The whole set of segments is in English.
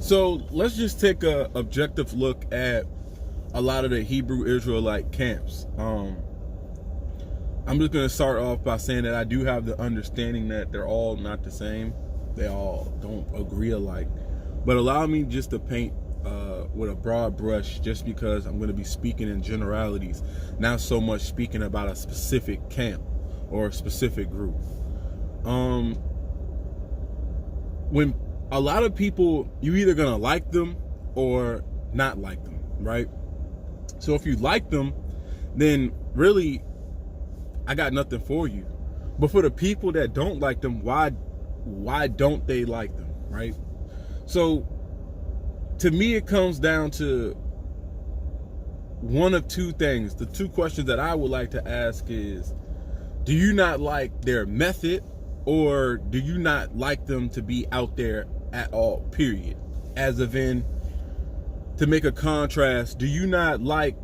So let's just take a objective look at a lot of the Hebrew Israelite camps. I'm just going to start off by saying that I do have the understanding that they're all not the same. They all don't agree alike. But allow me just to paint with a broad brush, just because I'm going to be speaking in generalities, not so much speaking about a specific camp or a specific group. When a lot of people, you're either going to like them or not like them, right? So if you like them, then really, I got nothing for you. But for the people that don't like them, why don't they like them, right? So to me, it comes down to one of two things. The two questions that I would like to ask is, do you not like their method, or do you not like them to be out there at all, period? As of in, to make a contrast, do you not like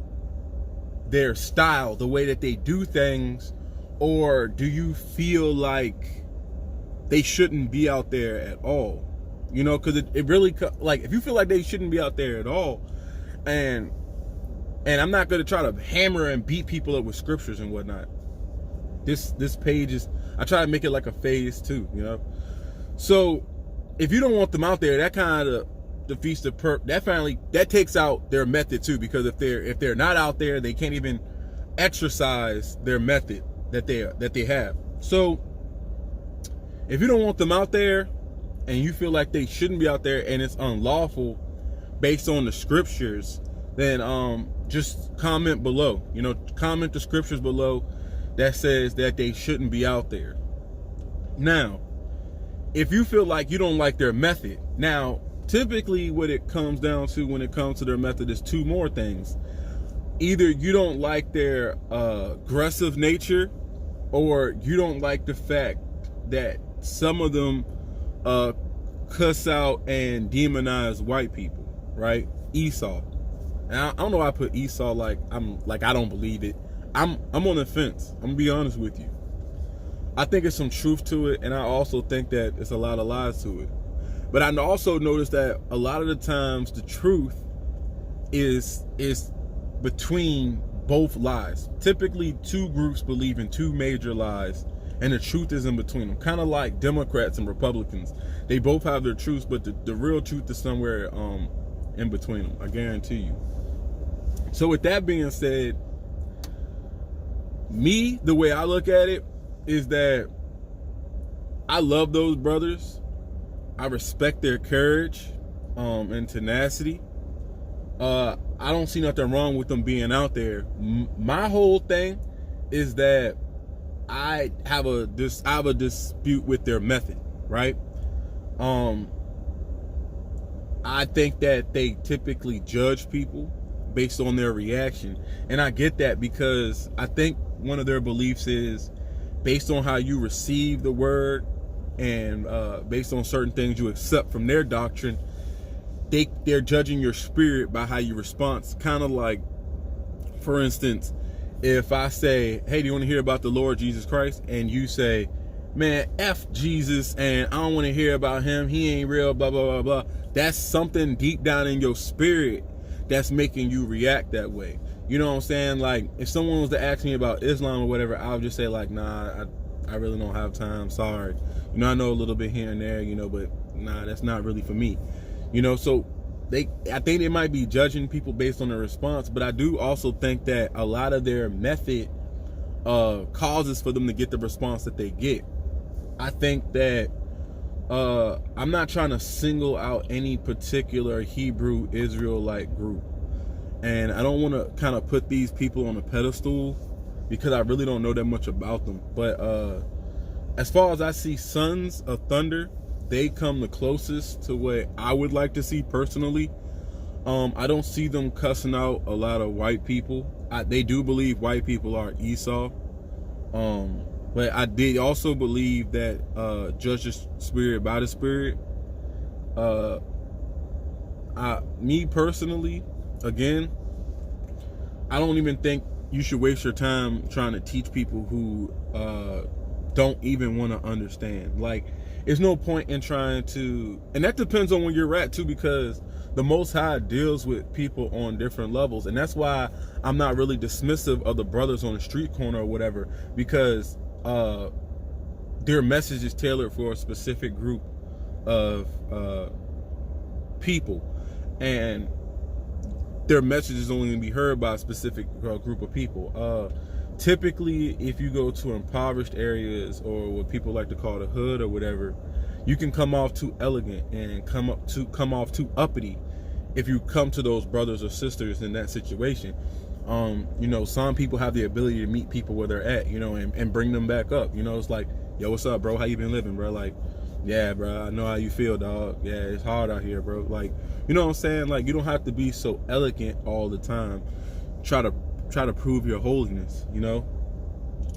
their style, the way that they do things, or do you feel like they shouldn't be out there at all? You know, because it really, like, if you feel like they shouldn't be out there at all, and I'm not going to try to hammer and beat people up with scriptures and whatnot. This page is, I try to make it like a phase too, you know? So if you don't want them out there, that kind of defeats the that takes out their method too, because if they're not out there, they can't even exercise their method that they have. So if you don't want them out there and you feel like they shouldn't be out there and it's unlawful based on the scriptures, then just comment below. You know, comment the scriptures below that says that they shouldn't be out there. Now, if you feel like you don't like their method, now typically what it comes down to when it comes to their method is two more things. Either you don't like their aggressive nature, or you don't like the fact that some of them cuss out and demonize white people, right? Esau. And I don't know why I put Esau like I don't believe it. I'm on the fence. I'm gonna be honest with you. I think there's some truth to it, and I also think that it's a lot of lies to it. But I also noticed that a lot of the times the truth is between both lies. Typically, two groups believe in two major lies, and the truth is in between them. Kind of like Democrats and Republicans. They both have their truths, but the real truth is somewhere in between them. I guarantee you. So with that being said, me, the way I look at it is that I love those brothers. I respect their courage and tenacity. I don't see nothing wrong with them being out there. My whole thing is that I have a dispute with their method, right? I think that they typically judge people based on their reaction, and I get that, because I think one of their beliefs is based on how you receive the word and based on certain things you accept from their doctrine, they're judging your spirit by how you respond. Kind of like, for instance, if I say, hey, do you want to hear about the Lord Jesus Christ? And you say, man, F Jesus, and I don't want to hear about him. He ain't real, blah, blah, blah, blah. That's something deep down in your spirit that's making you react that way. You know what I'm saying? Like, if someone was to ask me about Islam or whatever, I would just say, like, nah, I really don't have time. Sorry. You know, I know a little bit here and there, you know, but nah, that's not really for me. You know, so I think they might be judging people based on their response, but I do also think that a lot of their method causes for them to get the response that they get. I think that I'm not trying to single out any particular Hebrew Israelite group, and I don't want to kind of put these people on a pedestal because I really don't know that much about them. But as far as I see, Sons of Thunder, they come the closest to what I would like to see personally. I don't see them cussing out a lot of white people. They do believe white people are Esau. But I did also believe that judge the spirit by the spirit. Me personally, again, I don't even think you should waste your time trying to teach people who don't even want to understand. Like, it's no point in trying to, and that depends on where you're at too, because the Most High deals with people on different levels. And that's why I'm not really dismissive of the brothers on the street corner or whatever, because their message is tailored for a specific group of people, and their message is only going to be heard by a specific group of people. Typically, if you go to impoverished areas, or what people like to call the hood or whatever, you can come off too elegant and come off too uppity if you come to those brothers or sisters in that situation. Some people have the ability to meet people where they're at, and bring them back up. It's like, yo, what's up, bro? How you been living, bro? Like, yeah, bro, I know how you feel, dog. Yeah, it's hard out here, bro. Like, you know what I'm saying? Like, you don't have to be so elegant all the time. Try to prove your holiness,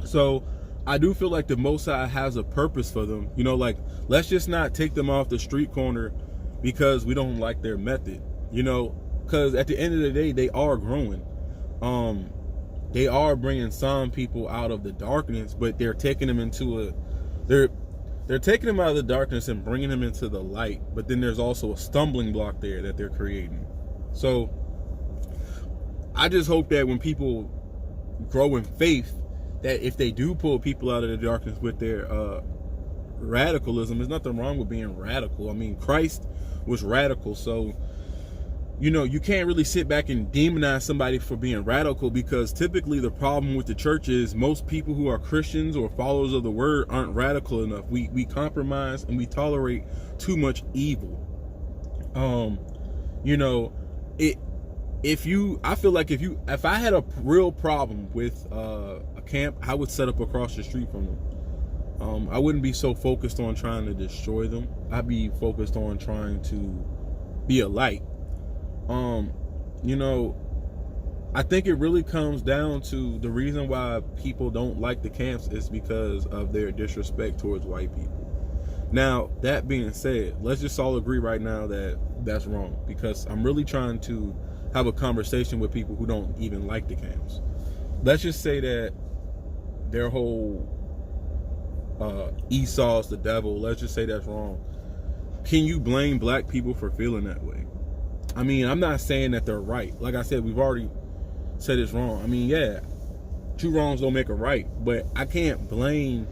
So I do feel like the Most High has a purpose for them. Like, let's just not take them off the street corner because we don't like their method, because at the end of the day, they are growing. They are bringing some people out of the darkness, but they're taking them they're taking them out of the darkness and bringing them into the light. But then there's also a stumbling block there that they're creating. So I just hope that when people grow in faith, that if they do pull people out of the darkness with their radicalism, there's nothing wrong with being radical. I mean, Christ was radical, so you can't really sit back and demonize somebody for being radical, because typically the problem with the church is most people who are Christians or followers of the word aren't radical enough. We compromise and we tolerate too much evil. I feel like if I had a real problem with a camp, I would set up across the street from them. I wouldn't be so focused on trying to destroy them. I'd be focused on trying to be a light. I think it really comes down to the reason why people don't like the camps is because of their disrespect towards white people. Now, that being said, let's just all agree right now that that's wrong, because I'm really trying to have a conversation with people who don't even like the camps. Let's just say that their whole Esau's the devil. Let's just say that's wrong. Can you blame black people for feeling that way? I mean, I'm not saying that they're right. Like I said, we've already said it's wrong. I mean, yeah, two wrongs don't make a right, but I can't blame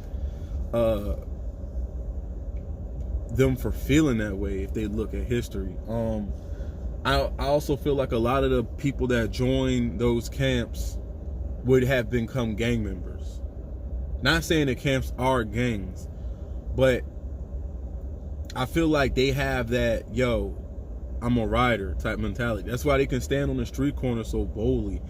them for feeling that way if they look at history. I also feel like a lot of the people that join those camps would have become gang members. Not saying that camps are gangs, but I feel like they have that, yo, I'm a rider type mentality. That's why they can stand on the street corner so boldly.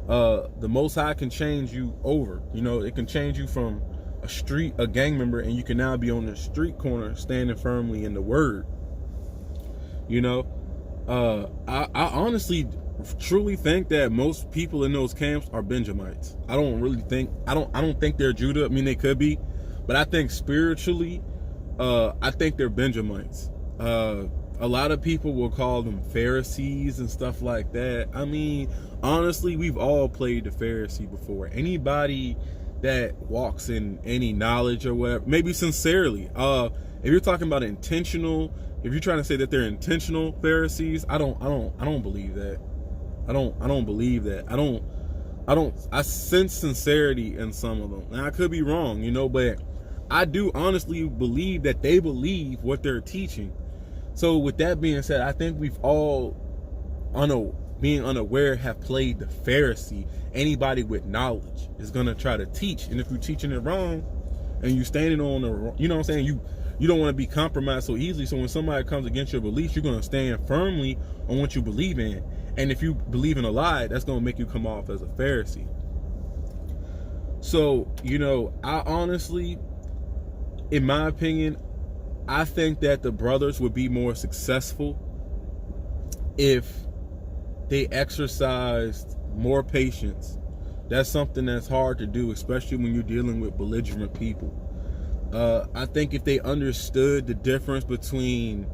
The Most High can change you over. It can change you from a gang member, and you can now be on the street corner standing firmly in the word. I honestly truly think that most people in those camps are Benjamites. I don't think they're Judah. I mean, they could be, but I think spiritually, I think they're Benjamites. A lot of people will call them Pharisees and stuff like that. I mean, honestly, we've all played the Pharisee before. Anybody that walks in any knowledge or whatever, maybe sincerely. If you're talking about intentional, if you're trying to say that they're intentional Pharisees, I don't believe that. I don't believe that. I sense sincerity in some of them. Now, I could be wrong, but I do honestly believe that they believe what they're teaching. So with that being said, I think we've all, being unaware, have played the Pharisee. Anybody with knowledge is going to try to teach. And if you're teaching it wrong and you're standing on the wrong, you know what I'm saying? You don't want to be compromised so easily. So when somebody comes against your beliefs, you're going to stand firmly on what you believe in. And if you believe in a lie, that's going to make you come off as a Pharisee. So, I honestly, in my opinion, I think that the brothers would be more successful if they exercised more patience. That's something that's hard to do, especially when you're dealing with belligerent people. I think if they understood the difference between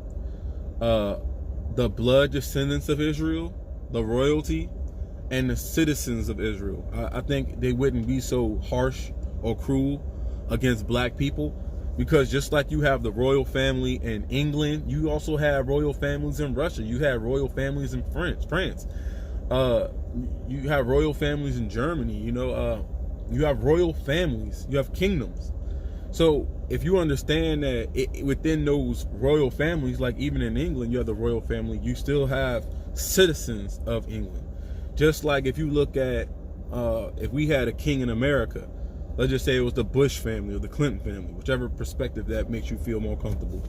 the blood descendants of Israel, the royalty, and the citizens of Israel, I think they wouldn't be so harsh or cruel against black people. Because just like you have the royal family in England, you also have royal families in Russia. You have royal families in France. You have royal families in Germany. You have royal families. You have kingdoms. So if you understand that within those royal families, like even in England, you have the royal family, you still have citizens of England. Just like if you look at, if we had a king in America, let's just say it was the Bush family or the Clinton family, whichever perspective that makes you feel more comfortable.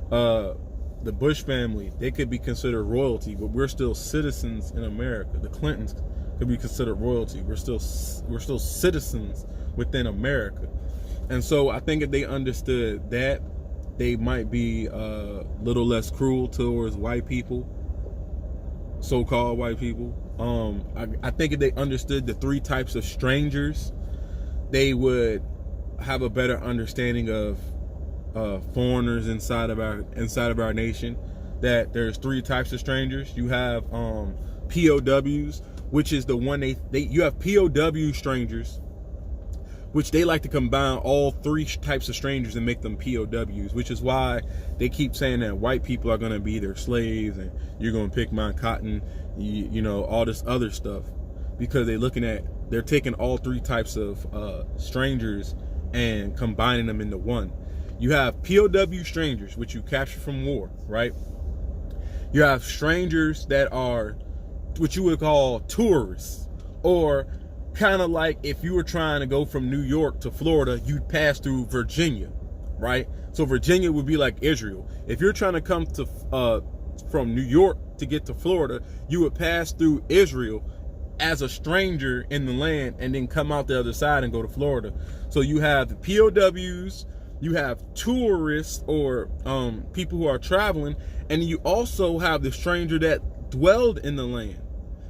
The Bush family, they could be considered royalty, but we're still citizens in America. The Clintons could be considered royalty. We're still citizens within America. And so I think if they understood that, they might be a little less cruel towards white people, so-called white people. I think if they understood the 3 types of strangers, they would have a better understanding of foreigners inside of our nation. That there's 3 types of strangers. You have POWs, which is the one you have POW strangers, which they like to combine all 3 types of strangers and make them POWs, which is why they keep saying that white people are going to be their slaves and you're going to pick my cotton, all this other stuff, because they're taking all 3 types of strangers and combining them into one. You have POW strangers, which you capture from war, right? You have strangers that are what you would call tourists, or kind of like if you were trying to go from New York to Florida, you'd pass through Virginia, right? So Virginia would be like Israel. If you're trying to come to from New York to get to Florida, you would pass through Israel as a stranger in the land and then come out the other side and go to Florida. So you have the POWs, you have tourists or people who are traveling, and you also have the stranger that dwelled in the land.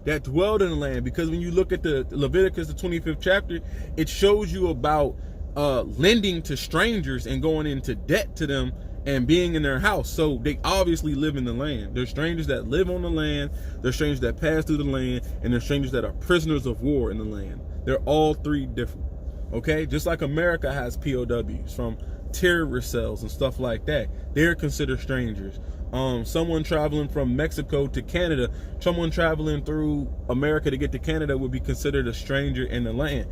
Because when you look at the Leviticus, the 25th chapter, it shows you about lending to strangers and going into debt to them and being in their house. So they obviously live in the land. There's strangers that live on the land, there's strangers that pass through the land, and there's strangers that are prisoners of war in the land. They're all 3 different. Okay, just like America has POWs from terrorist cells and stuff like that. They're considered strangers. Someone traveling from Mexico to Canada, someone traveling through America to get to Canada would be considered a stranger in the land.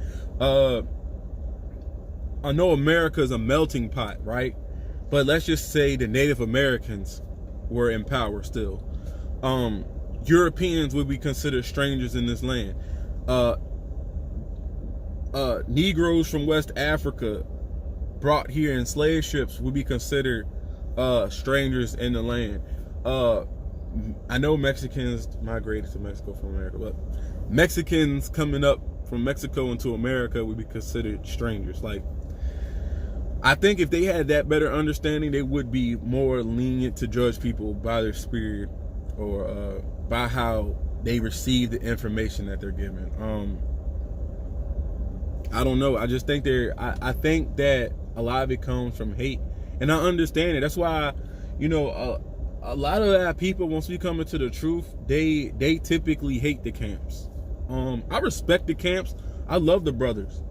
I know America is a melting pot, right? But let's just say the Native Americans were in power still. Europeans would be considered strangers in this land. Negroes from West Africa brought here in slave ships would be considered strangers in the land. I know Mexicans migrated to Mexico from America, but Mexicans coming up from Mexico into America would be considered strangers. Like, I think if they had that better understanding, they would be more lenient to judge people by their spirit or by how they receive the information that they're given. I don't know. I just think I think that a lot of it comes from hate, and I understand it. That's why, a lot of that people, once we come into the truth, they typically hate the camps. I respect the camps. I love the brothers.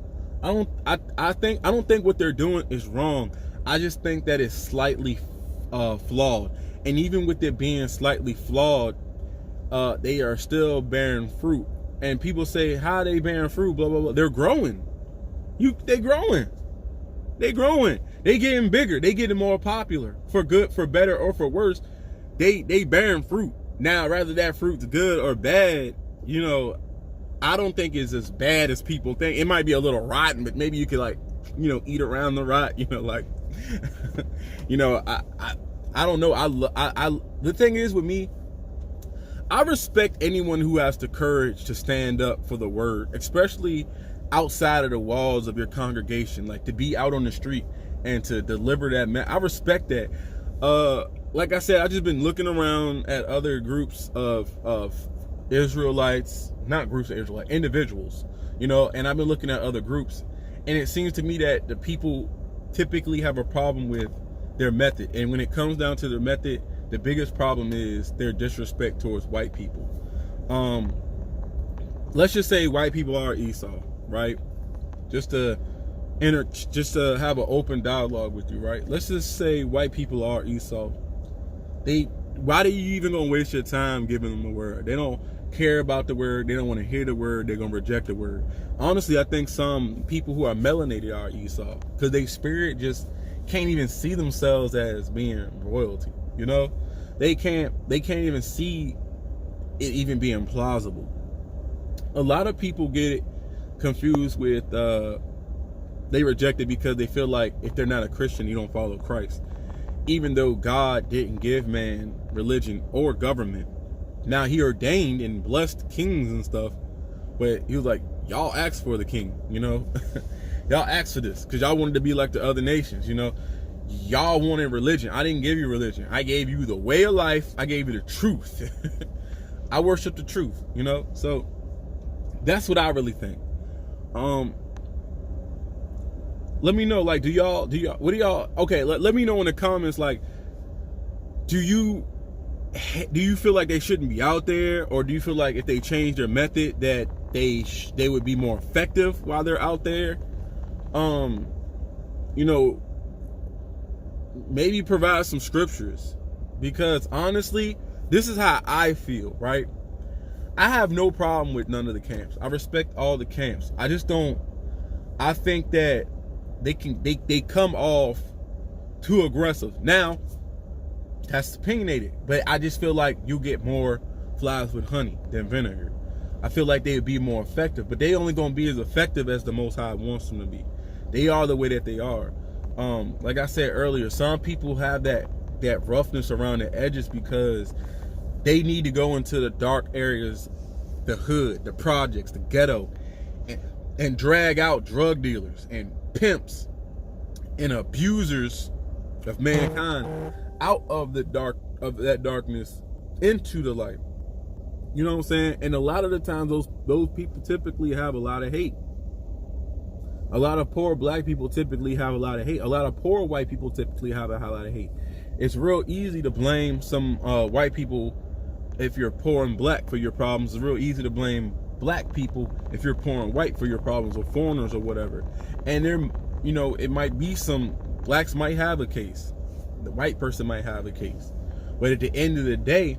I don't think what they're doing is wrong. I just think that it's slightly flawed. And even with it being slightly flawed, they are still bearing fruit. And people say, how are they bearing fruit? Blah, blah, blah. They're growing. They growing. They getting bigger. They getting more popular. For good, for better, or for worse. They bearing fruit. Now, whether that fruit's good or bad, I don't think it's as bad as people think. It might be a little rotten, but maybe you could eat around the rot. I don't know. The thing is with me, I respect anyone who has the courage to stand up for the word, especially outside of the walls of your congregation, like to be out on the street and to deliver that. I respect that. Like I said, I've just been looking around at other groups of Israelites, not groups of Israelites, individuals, and I've been looking at other groups, and it seems to me that the people typically have a problem with their method. And when it comes down to their method, the biggest problem is their disrespect towards white people. Let's just say white people are Esau, right? Just to just to have an open dialogue with you, right? Let's just say white people are Esau. Why do you even gonna waste your time giving them the word? They don't care about the word. They don't want to hear the word. They're gonna reject the word. Honestly, I think some people who are melanated are Esau because their spirit just can't even see themselves as being royalty. You know, they can't even see it even being plausible. A lot of people get it confused with they reject it because they feel like if they're not a Christian, you don't follow Christ. Even though God didn't give man religion or government. Now he ordained and blessed kings and stuff, but he was like, y'all asked for the king, you know? Y'all asked for this because y'all wanted to be like the other nations, you know? Y'all wanted religion. I didn't give you religion. I gave you the way of life. I gave you the truth. I worship the truth, you know? So that's what I really think. Let me know, like, what do y'all, okay, let me know in the comments, like, do you feel like they shouldn't be out there, or do you feel like if they change their method that they would be more effective while they're out there? You know, maybe provide some scriptures, because honestly, this is how I feel, right? I have no problem with none of the camps. I respect all the camps. I think that they come off too aggressive. Now, that's opinionated, but I just feel like you get more flies with honey than vinegar. I feel like they would be more effective, but they only gonna be as effective as the Most High wants them to be. They are the way that they are. Like I said earlier, some people have that roughness around the edges because they need to go into the dark areas, the hood, the projects, the ghetto, and drag out drug dealers and pimps and abusers of mankind out of that darkness into the light. You know what I'm saying? And a lot of the times those people typically have a lot of hate. A lot of poor black people typically have a lot of hate. A lot of poor white people typically have a lot of hate. It's real easy to blame some white people if you're poor and black for your problems. It's real easy to blame black people if you're poor and white for your problems, or foreigners or whatever. And there, you know, it might be some blacks might have a case, the white person might have a case, but at the end of the day,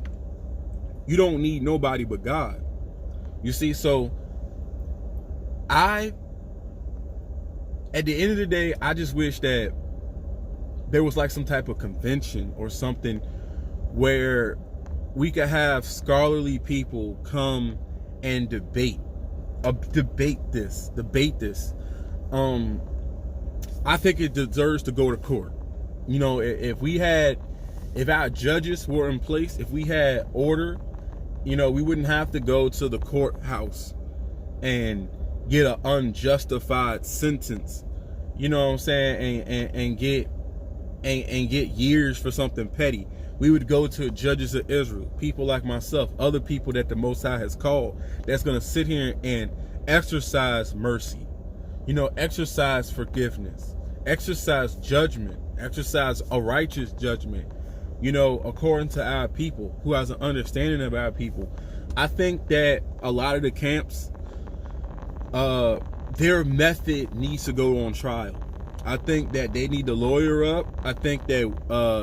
you don't need nobody but God. You see, so at the end of the day, I just wish that there was like some type of convention or something where we could have scholarly people come and debate this. I think it deserves to go to court. You know, if our judges were in place, if we had order, you know, we wouldn't have to go to the courthouse and get an unjustified sentence. You know what I'm saying? And get years for something petty. We would go to judges of Israel, people like myself, other people that the Most High has called, that's going to sit here and exercise mercy, you know, exercise forgiveness, exercise judgment, exercise a righteous judgment, you know, according to our people, who has an understanding of our people. I think that a lot of the camps, their method needs to go on trial. I think that they need to lawyer up. I think that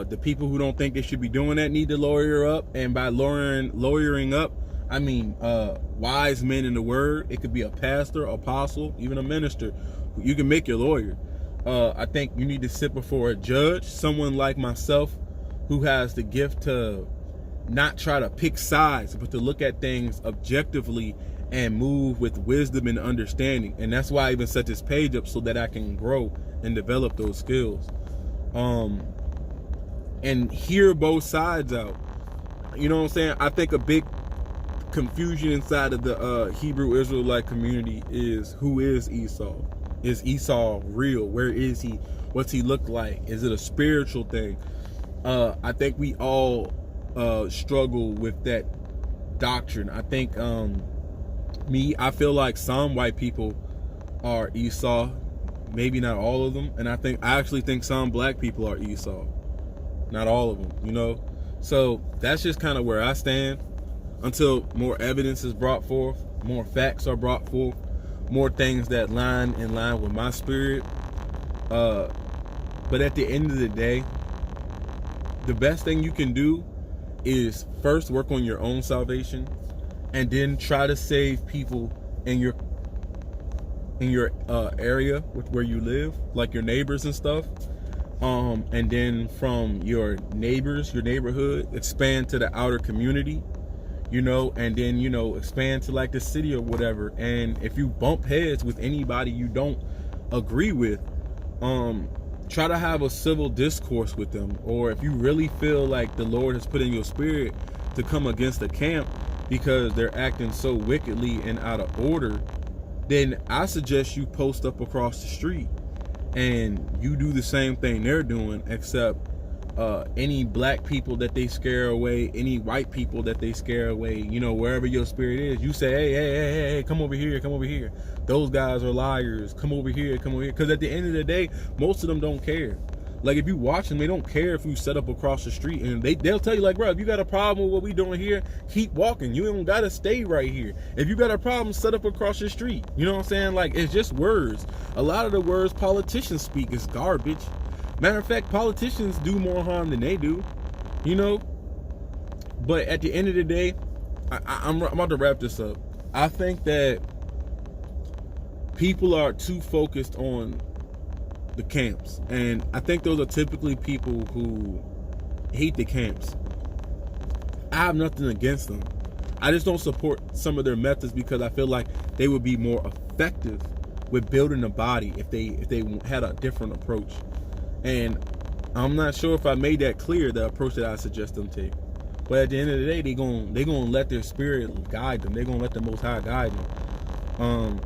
the people who don't think they should be doing that need to lawyer up. And by lawyering up, I mean wise men in the word. It could be a pastor, apostle, even a minister. You can make your lawyer. I think you need to sit before a judge, someone like myself, who has the gift to not try to pick sides, but to look at things objectively and move with wisdom and understanding. And that's why I even set this page up, so that I can grow and develop those skills, and hear both sides out. You know what I'm saying? I think a big confusion inside of the Hebrew Israelite community is, who is Esau? Is Esau real? Where is he? What's he look like? Is it a spiritual thing? I think we all struggle with that doctrine. I think I feel like some white people are Esau, maybe not all of them, and I actually think some black people are Esau, not all of them, you know. So that's just kind of where I stand until more evidence is brought forth, more facts are brought forth, more things that line in line with my spirit, But at the end of the day, the best thing you can do is first work on your own salvation, and then try to save people in your area where you live, like your neighbors and stuff. And then from your neighbors, your neighborhood, expand to the outer community, and then, expand to like the city or whatever. And if you bump heads with anybody you don't agree with, try to have a civil discourse with them. Or if you really feel like the Lord has put in your spirit to come against the camp because they're acting so wickedly and out of order, then I suggest you post up across the street and you do the same thing they're doing, except any black people that they scare away, any white people that they scare away, wherever your spirit is, you say, hey, come over here. Those guys are liars. Come over here. Because at the end of the day, most of them don't care. Like, if you watch them, they don't care if you set up across the street, and they'll tell you, like, bro, if you got a problem with what we doing here, keep walking. You don't gotta stay right here. If you got a problem, set up across the street. You know what I'm saying? Like, it's just words. A lot of the words politicians speak is garbage. Matter of fact, politicians do more harm than they do. But at the end of the day, I'm about to wrap this up. I think that people are too focused on the camps, and I think those are typically people who hate the camps. I have nothing against them. I just don't support some of their methods because I feel like they would be more effective with building a body if they had a different approach. And I'm not sure if I made that clear, the approach that I suggest them take. But at the end of the day, they gonna let their spirit guide them. They're gonna let the Most High guide them.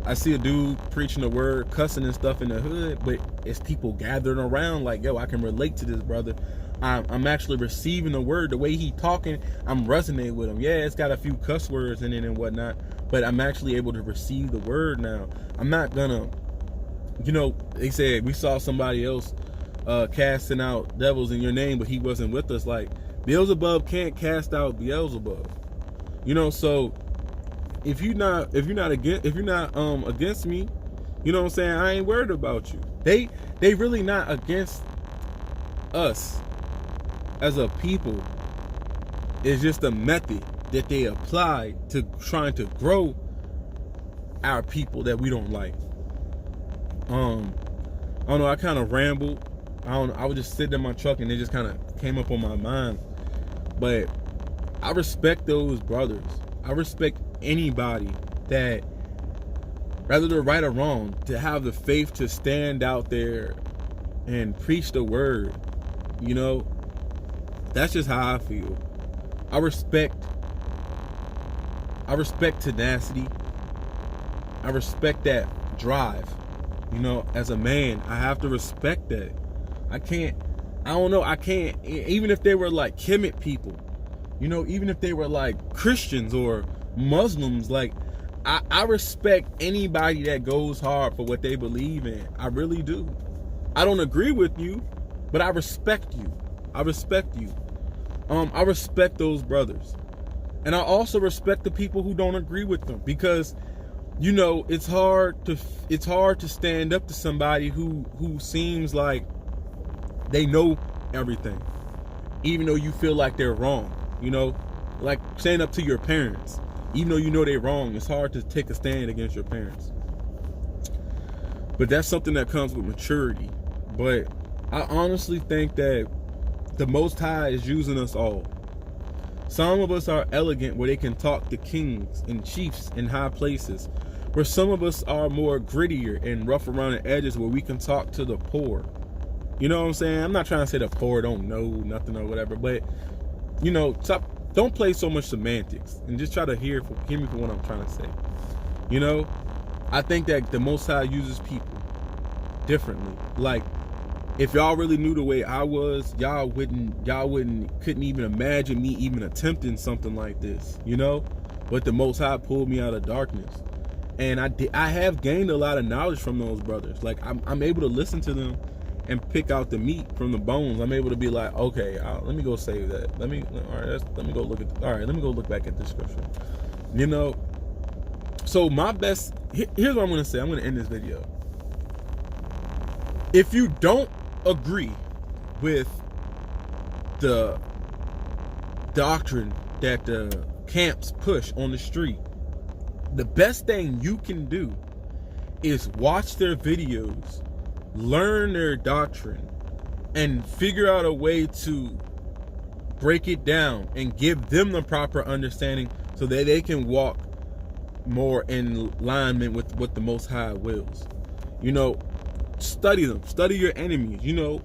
I see a dude preaching the word, cussing and stuff in the hood, but it's people gathering around like, yo, I can relate to this brother. I'm actually receiving the word. The way he talking, I'm resonating with him. Yeah, it's got a few cuss words in it and whatnot, but I'm actually able to receive the word now. I'm not gonna, they said we saw somebody else casting out devils in your name, but he wasn't with us. Like, Beelzebub can't cast out Beelzebub. So if you're not against me, you know what I'm saying, I ain't worried about you. They really not against us as a people. It's just a method that they apply to trying to grow our people that we don't like. I don't know, I kind of rambled. I was just sitting in my truck and it just kind of came up on my mind. But I respect those brothers. I respect anybody that, whether they're right or wrong, to have the faith to stand out there and preach the word. That's just how I feel. I respect tenacity. I respect that drive. As a man, I have to respect that. I can't, even if they were like Kemet people, even if they were like Christians or Muslims, like, I respect anybody that goes hard for what they believe in. I really do. I don't agree with you, but I respect you. I respect those brothers. And I also respect the people who don't agree with them, because it's hard to stand up to somebody who seems like they know everything, even though you feel like they're wrong. Like stand up to your parents, even though they're wrong. It's hard to take a stand against your parents, but that's something that comes with maturity. But I honestly think that the Most High is using us all. Some of us are elegant where they can talk to kings and chiefs in high places, where some of us are more grittier and rough around the edges where we can talk to the poor. You know what I'm saying? I'm not trying to say the poor don't know nothing or whatever, but don't play so much semantics and just try to hear me for what I'm trying to say. I think that the Most High uses people differently. Like, if y'all really knew the way I was, y'all couldn't even imagine me even attempting something like this, But the Most High pulled me out of darkness. And I have gained a lot of knowledge from those brothers. Like, I'm able to listen to them and pick out the meat from the bones. I'm able to be like, okay, let me go save that. Let me go look back at the scripture. So here's what I'm going to say. I'm going to end this video. If you don't agree with the doctrine that the camps push on the street, the best thing you can do is watch their videos, learn their doctrine, and figure out a way to break it down and give them the proper understanding so that they can walk more in alignment with what the Most High wills. You know, study them, study your enemies. You know,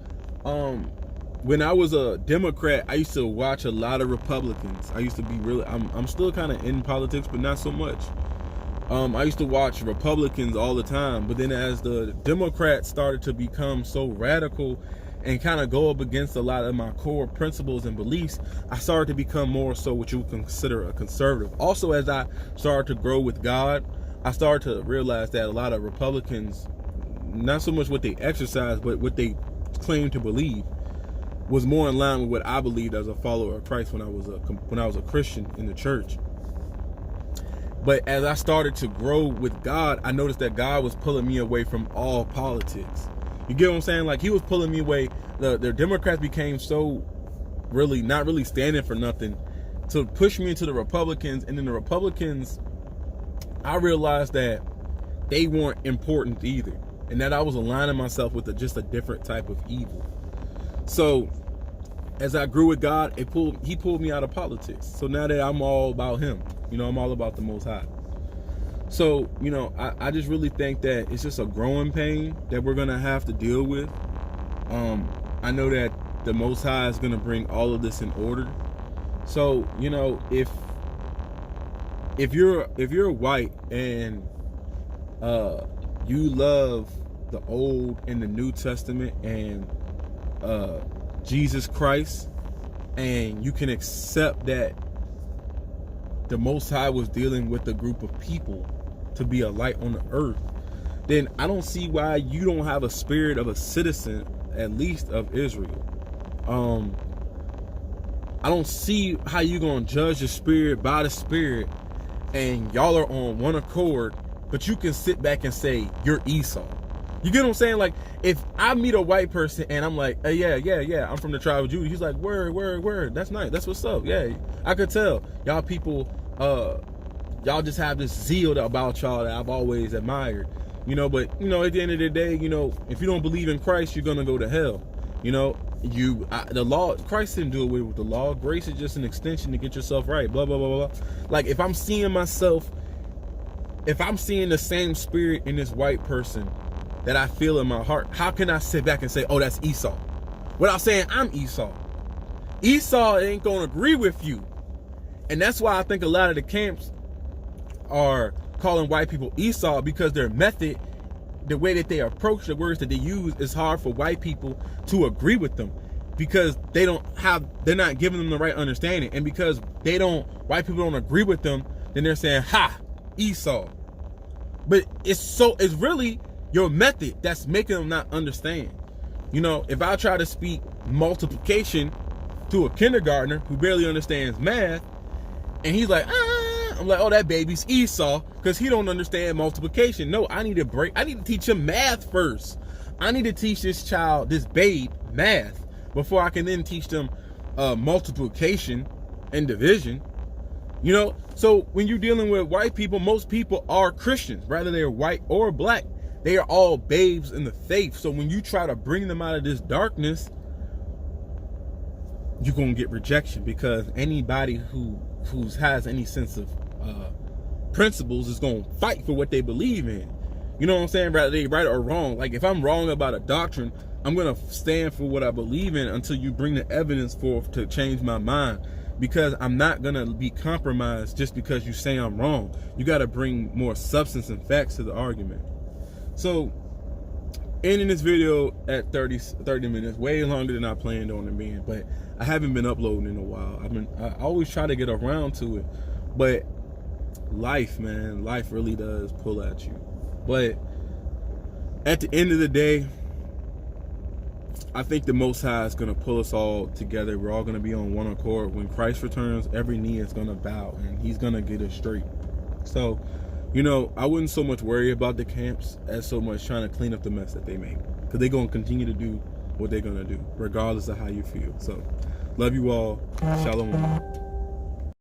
when I was a Democrat, I used to watch a lot of Republicans. I used to be really, I'm still kind of in politics, but not so much. I used to watch Republicans all the time, but then as the Democrats started to become so radical and kind of go up against a lot of my core principles and beliefs, I started to become more so what you would consider a conservative. Also, as I started to grow with God, I started to realize that a lot of Republicans, not so much what they exercise, but what they claim to believe, was more in line with what I believed as a follower of Christ when I was a Christian in the church. But as I started to grow with God, I noticed that God was pulling me away from all politics. You get what I'm saying? Like, he was pulling me away. The Democrats became so really not really standing for nothing to push me into the Republicans. And then the Republicans, I realized that they weren't important either. And that I was aligning myself with just a different type of evil. So as I grew with God, he pulled me out of politics. So now that I'm all about him, you know, I'm all about the Most High. So, you know, I just really think that it's just a growing pain that we're going to have to deal with. I know that the Most High is going to bring all of this in order. So, you know, if you're white and you love the Old and the New Testament and Jesus Christ, and you can accept that the Most High was dealing with a group of people to be a light on the earth, then I don't see why you don't have a spirit of a citizen, at least of Israel. I don't see how you gonna judge the spirit by the spirit and y'all are on one accord, but you can sit back and say you're Esau. You get what I'm saying? Like, if I meet a white person and I'm like, hey, yeah, I'm from the tribe of Judah. He's like, word. That's nice. That's what's up. Yeah, I could tell. Y'all people, y'all just have this zeal about y'all that I've always admired. You know, but, you know, at the end of the day, you know, if you don't believe in Christ, you're going to go to hell. You know, the law, Christ didn't do away with the law. Grace is just an extension to get yourself right. Blah, blah, blah, blah. Like, if I'm seeing myself, if I'm seeing the same spirit in this white person that I feel in my heart, how can I sit back and say, oh, that's Esau, without saying I'm Esau? Esau ain't gonna agree with you. And that's why I think a lot of the camps are calling white people Esau, because their method, the way that they approach the words that they use, is hard for white people to agree with them, because they're not giving them the right understanding. And because white people don't agree with them, then they're saying, ha, Esau. But it's really your method that's making them not understand. You know, if I try to speak multiplication to a kindergartner who barely understands math, and he's like, I'm like, oh, that baby's Esau, because he don't understand multiplication. No, I need to teach him math first. I need to teach this babe, math, before I can then teach them multiplication and division. You know, so when you're dealing with white people, most people are Christians, whether they're white or black. They are all babes in the faith. So when you try to bring them out of this darkness, you're going to get rejection, because anybody who has any sense of principles is going to fight for what they believe in. You know what I'm saying? Whether they right or wrong. Like, if I'm wrong about a doctrine, I'm going to stand for what I believe in until you bring the evidence forth to change my mind, because I'm not going to be compromised just because you say I'm wrong. You got to bring more substance and facts to the argument. So, ending this video at 30 minutes, way longer than I planned on it being, but I haven't been uploading in a while. I always try to get around to it, but life really does pull at you. But at the end of the day, I think the Most High is going to pull us all together. We're all going to be on one accord. When Christ returns, every knee is going to bow, and he's going to get us straight. So, you know, I wouldn't so much worry about the camps as so much trying to clean up the mess that they make. because they're going to continue to do what they're going to do, regardless of how you feel. So, love you all. Shalom.